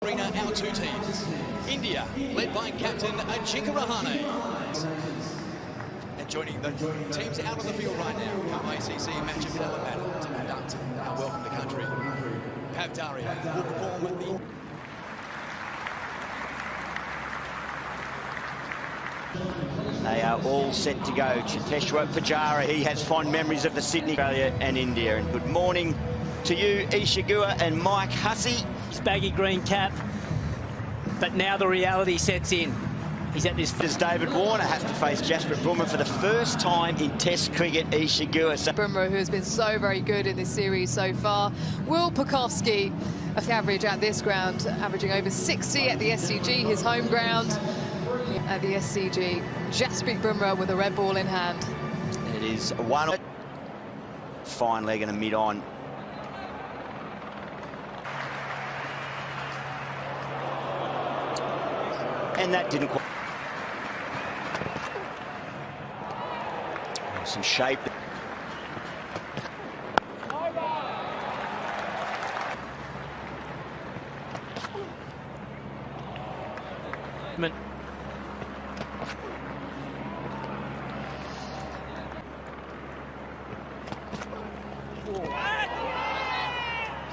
Arena, our two teams. India, led by Captain Ajinkya Rahane. And joining the teams out on the field right now, come ICC match of battle to conduct our welcome to country. Pav Daria will perform the... They are all set to go. Cheteshwar Pujara, he has fond memories of the Sydney, Australia and India. And good morning to you, Isha Guha and Mike Hussey. His baggy green cap, but now the reality sets in. He's at this... Does David Warner have to face Jasprit Bumrah for the first time in Test cricket, Isha Guha? Bumrah, who has been so very good in this series so far. Will Pucovski, average at this ground, averaging over 60 at the SCG, his home ground. At the SCG, Jasprit Bumrah with a red ball in hand. It is one fine leg and a mid-on. And that didn't quite... Some shape.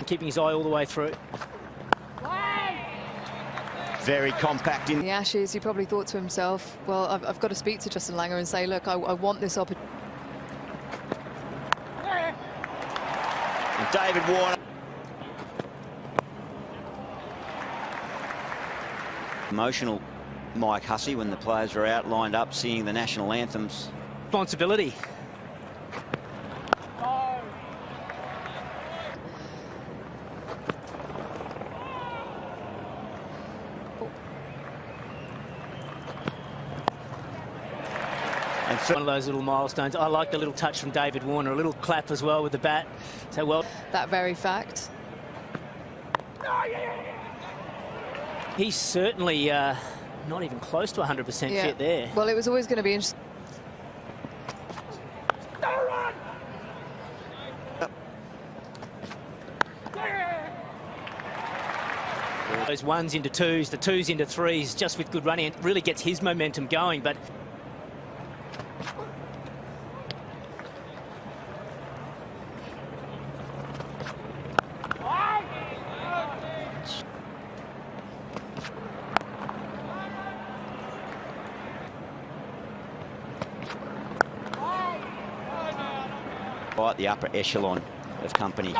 Keeping his eye all the way through. Very compact in the Ashes. He probably thought to himself, well, I've got to speak to Justin Langer and say, look, I want this opportunity. David Warner. Emotional Mike Hussey when the players were out lined up singing the national anthems. Responsibility. One of those little milestones. I like the little touch from David Warner, a little clap as well with the bat. So well, that very fact. He's certainly not even close to 100% fit there. Well, it was always going to be interesting. Those ones into twos, the twos into threes, just with good running, it really gets his momentum going. But right, the upper echelon of company.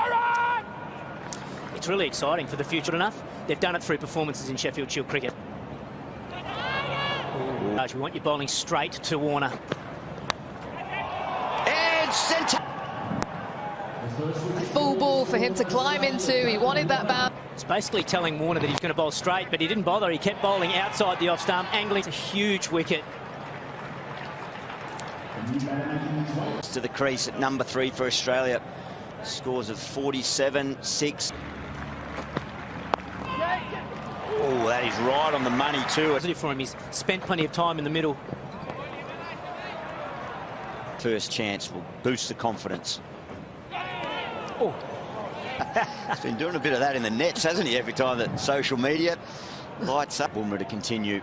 It's really exciting for the future enough. They've done it through performances in Sheffield Shield cricket. We want you bowling straight to Warner. And centre. A full ball for him to climb into. He wanted that bounce. It's basically telling Warner that he's going to bowl straight, but he didn't bother. He kept bowling outside the off stump, angling. It's a huge wicket. To the crease at number 3 for Australia. Scores of 47-6. Oh, that is right on the money too. Positive for him. He's spent plenty of time in the middle. First chance will boost the confidence. Oh. He's been doing a bit of that in the nets, hasn't he? Every time that social media lights up. Bumrah to continue.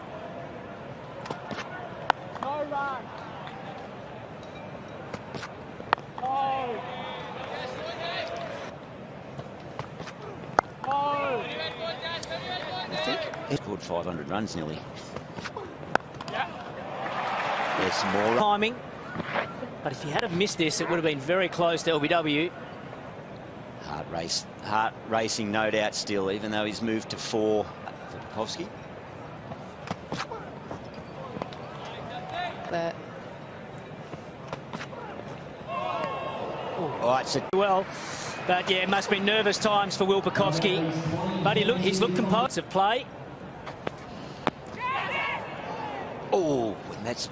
He scored 500 runs nearly. There's some more timing. But if he had missed this, it would have been very close to LBW. Heart racing, no doubt, still, even though he's moved to 4 for Pucovski. There. All right, so well, but yeah, it must be nervous times for Will Pucovski. But he's looked composed of play. Oh, and that's...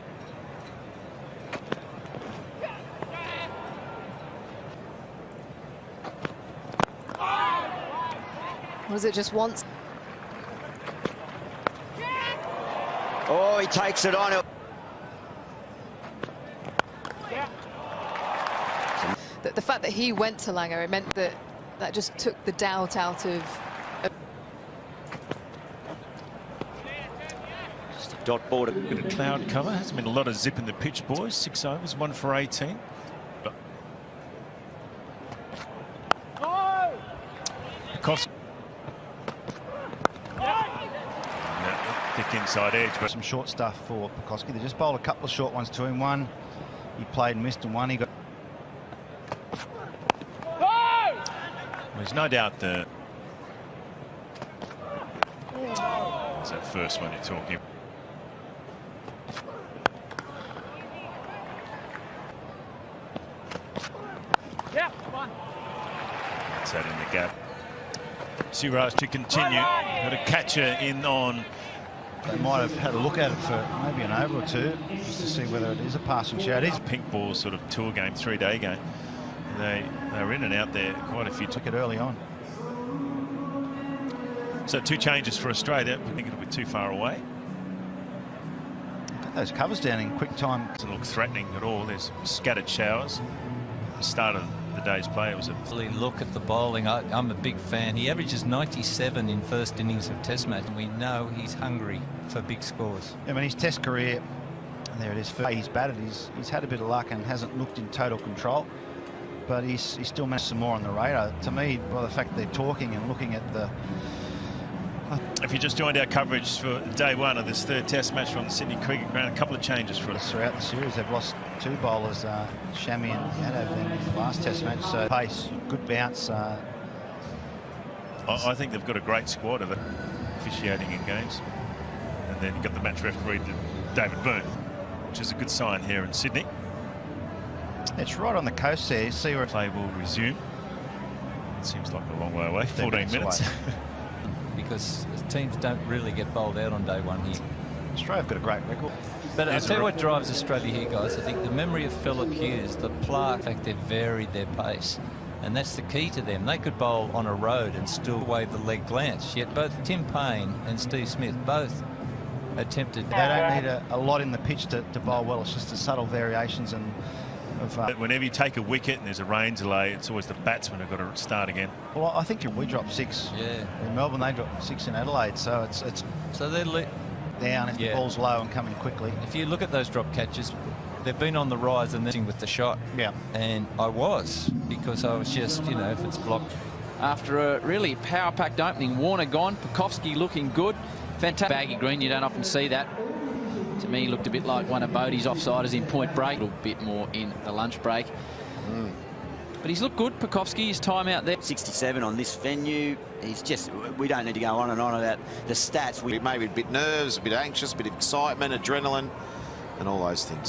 Was it just once? Oh, he takes it on. The fact that he went to Langer, it meant that just took the doubt out of... dot board. Bit of cloud cover. Hasn't been a lot of zip in the pitch, boys. 6 overs, 1 for 18. But Pucovski. Thick inside edge, but some short stuff for Pucovski. They just bowled a couple of short ones to him. One he played and missed, and one he got. there's no doubt that it's that first one you're talking. Yeah, come on. It's that in the gap. Siraj to continue. Got a catcher in on. They might have had a look at it for maybe an over or two, just to see whether it is a passing shout. It is. Pink ball sort of tour game, 3-day game. They were in and out there quite a few. Took it early on. So 2 changes for Australia. I think it'll be too far away. Got those covers down in quick time. Doesn't look threatening at all. There's scattered showers. The start of the day's play, it was a Look at the bowling. I'm a big fan. He averages 97 in first innings of Test match, and we know he's hungry for big scores. I mean, his Test career, and there it is. He's batted. He's had a bit of luck and hasn't looked in total control, but he's still managed some more on the radar. To me, by the fact that they're talking and looking at the. If you just joined our coverage for day 1 of this 3rd Test match from the Sydney Cricket Ground, a couple of changes for us. Throughout the series, they've lost 2 bowlers, Shami and Yadav, in the last Test match. So pace, good bounce. I think they've got a great squad of officiating in games. And then you've got the match referee, David Byrne, which is a good sign here in Sydney. It's right on the coast there. See where Play will resume. It seems like a long way away, 14 minutes. Because teams don't really get bowled out on day 1 here. Australia have got a great record. But I'll tell you what drives Australia here, guys. I think the memory of Phillip Hughes, the play, in fact, they've varied their pace. And that's the key to them. They could bowl on a road and still wave the leg glance. Yet both Tim Payne and Steve Smith both attempted. They don't need a lot in the pitch to bowl well. It's just the subtle variations and. Whenever you take a wicket and there's a rain delay, it's always the batsmen who've got to start again. Well, I think we dropped 6 in Melbourne. They dropped 6 in Adelaide, so it's so they're down if the ball's low and coming quickly. If you look at those drop catches, they've been on the rise and then with the shot. Yeah. And I was, because I was just, you know, if it's blocked. After a really power-packed opening, Warner gone, Pucovski looking good. Fantastic. Baggy green, you don't often see that. To me, he looked a bit like one of Bodie's offsiders in point break. A little bit more in the lunch break. But he's looked good, Pucovski, his time out there. 67 on this venue. He's just, we don't need to go on and on about the stats. Maybe a bit nerves, a bit anxious, a bit of excitement, adrenaline, and all those things.